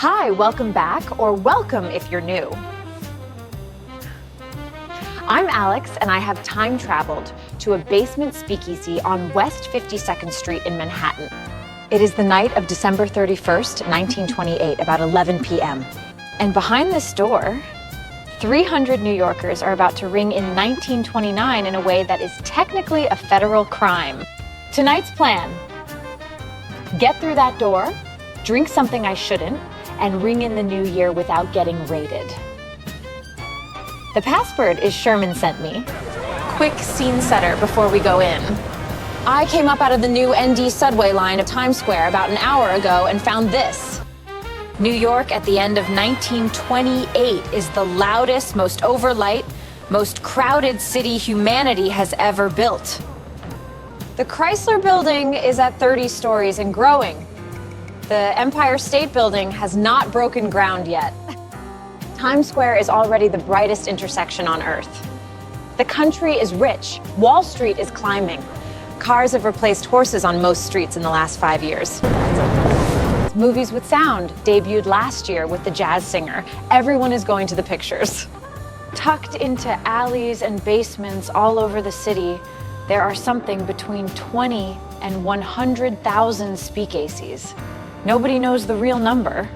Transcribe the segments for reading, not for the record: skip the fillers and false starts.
Hi, welcome back, or welcome if you're new. I'm Alex, and I have time traveled to a basement speakeasy on West 52nd Street in Manhattan. It is the night of December 31st, 1928, about 11 p.m. And behind this door, 300 New Yorkers are about to ring in 1929 in a way that is technically a federal crime. Tonight's plan: get through that door, drink something I shouldn't, and ring in the new year without getting raided. The password is Sherman sent me. Quick scene setter before we go in. I came up out of the new ND subway line of Times Square about an hour ago and found this. New York at the end of 1928 is the loudest, most overlight, most crowded city humanity has ever built. The Chrysler Building is at 30 stories and growing. The Empire State Building has not broken ground yet. Times Square is already the brightest intersection on Earth. The country is rich. Wall Street is climbing. Cars have replaced horses on most streets in the last 5 years. Movies with sound debuted last year with the jazz singer. Everyone is going to the pictures. Tucked into alleys and basements all over the city, there are something between 20 and 100,000 speakeasies. Nobody knows the real number.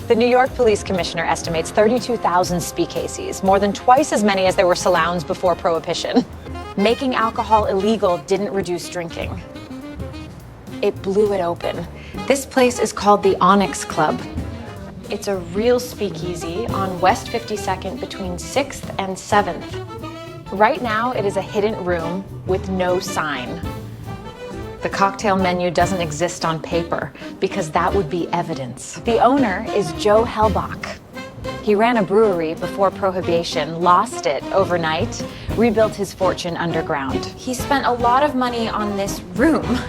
The New York Police Commissioner estimates 32,000 speakeasies, more than twice as many as there were salons before Prohibition. Making alcohol illegal didn't reduce drinking. It blew it open. This place is called the Onyx Club. It's a real speakeasy on West 52nd between 6th and 7th. Right now, it is a hidden room with no sign. The cocktail menu doesn't exist on paper because that would be evidence. The owner is Joe Helbach. He ran a brewery before Prohibition, lost it overnight, rebuilt his fortune underground. He spent a lot of money on this room.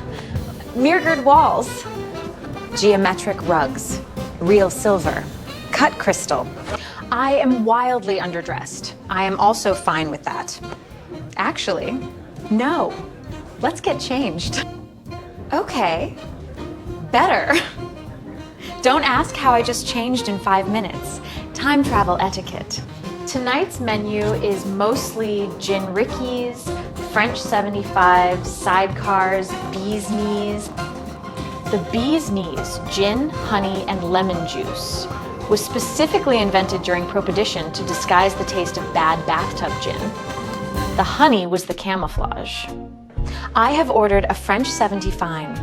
Mirrored walls, geometric rugs, real silver, cut crystal. I am wildly underdressed. I am also fine with that. Actually, no. Let's get changed. Okay, better. Don't ask how I just changed in 5 minutes. Time travel etiquette. Tonight's menu is mostly gin rickeys, French 75s, sidecars, bee's knees. The bee's knees, gin, honey, and lemon juice, was specifically invented during Prohibition to disguise the taste of bad bathtub gin. The honey was the camouflage. I have ordered a French 75.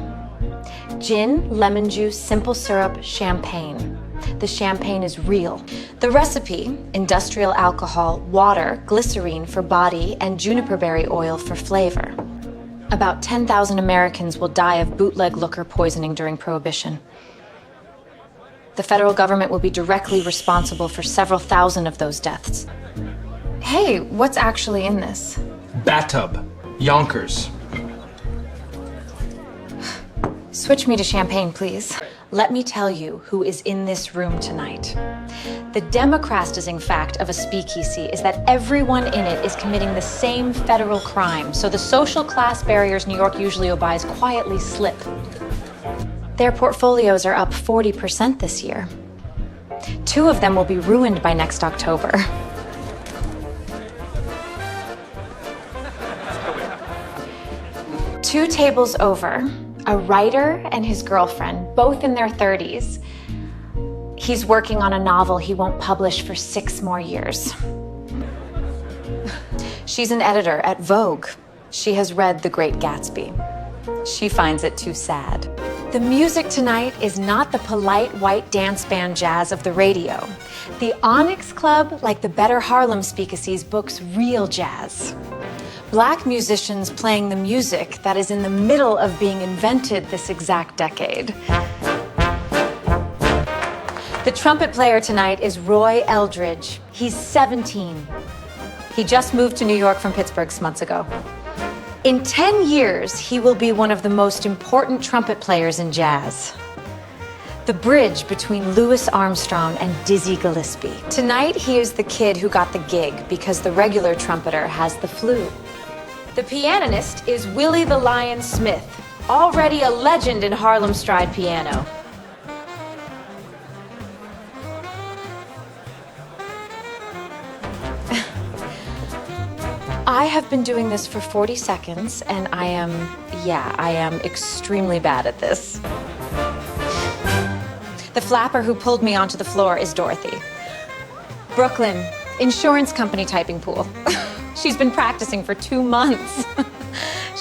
Gin, lemon juice, simple syrup, champagne. The champagne is real. The recipe: industrial alcohol, water, glycerine for body, and juniper berry oil for flavor. About 10,000 Americans will die of bootleg liquor poisoning during Prohibition. The federal government will be directly responsible for several thousand of those deaths. Hey, what's actually in this? Bathtub. Yonkers. Switch me to champagne, please. Let me tell you who is in this room tonight. The democratizing fact of a speakeasy is that everyone in it is committing the same federal crime, so the social class barriers New York usually obeys quietly slip. Their portfolios are up 40% this year. 2 of them will be ruined by next October. Two tables over, a writer and his girlfriend, both in their 30s. He's working on a novel he won't publish for 6 more years. She's an editor at Vogue. She has read The Great Gatsby. She finds it too sad. The music tonight is not the polite white dance band jazz of the radio. The Onyx Club, like the better Harlem speakeasies, books real jazz. Black musicians playing the music that is in the middle of being invented this exact decade. The trumpet player tonight is Roy Eldridge. He's 17. He just moved to New York from Pittsburgh months ago. In 10 years, he will be one of the most important trumpet players in jazz. The bridge between Louis Armstrong and Dizzy Gillespie. Tonight, he is the kid who got the gig because the regular trumpeter has the flu. The pianist is Willie the Lion Smith, already a legend in Harlem stride piano. I have been doing this for 40 seconds, and I am extremely bad at this. The flapper who pulled me onto the floor is Dorothy. Brooklyn, insurance company typing pool. She's been practicing for 2 months.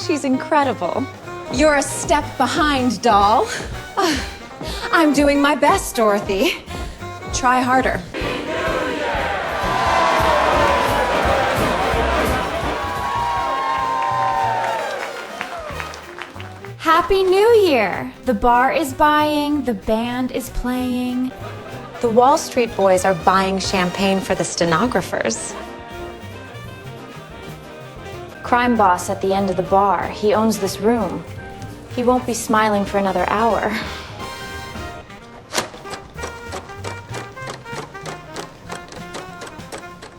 She's incredible. You're a step behind, doll. I'm doing my best, Dorothy. Try harder. Happy New Year! The bar is buying, the band is playing. The Wall Street boys are buying champagne for the stenographers. Crime boss at the end of the bar, he owns this room. He won't be smiling for another hour.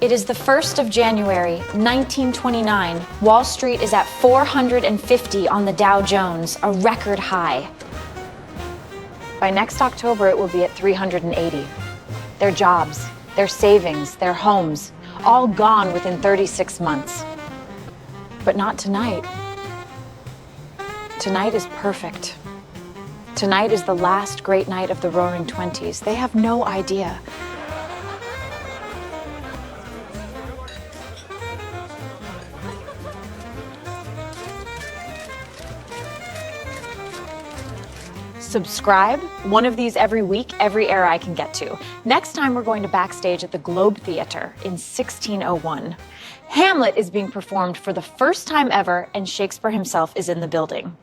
It is the 1st of January, 1929. Wall Street is at 450 on the Dow Jones, a record high. By next October, it will be at 380. Their jobs, their savings, their homes, all gone within 36 months. But not tonight. Tonight is perfect. Tonight is the last great night of the Roaring Twenties. They have no idea. Subscribe. One of these every week, every era I can get to. Next time we're going to backstage at the Globe Theatre in 1601. Hamlet is being performed for the first time ever, and Shakespeare himself is in the building.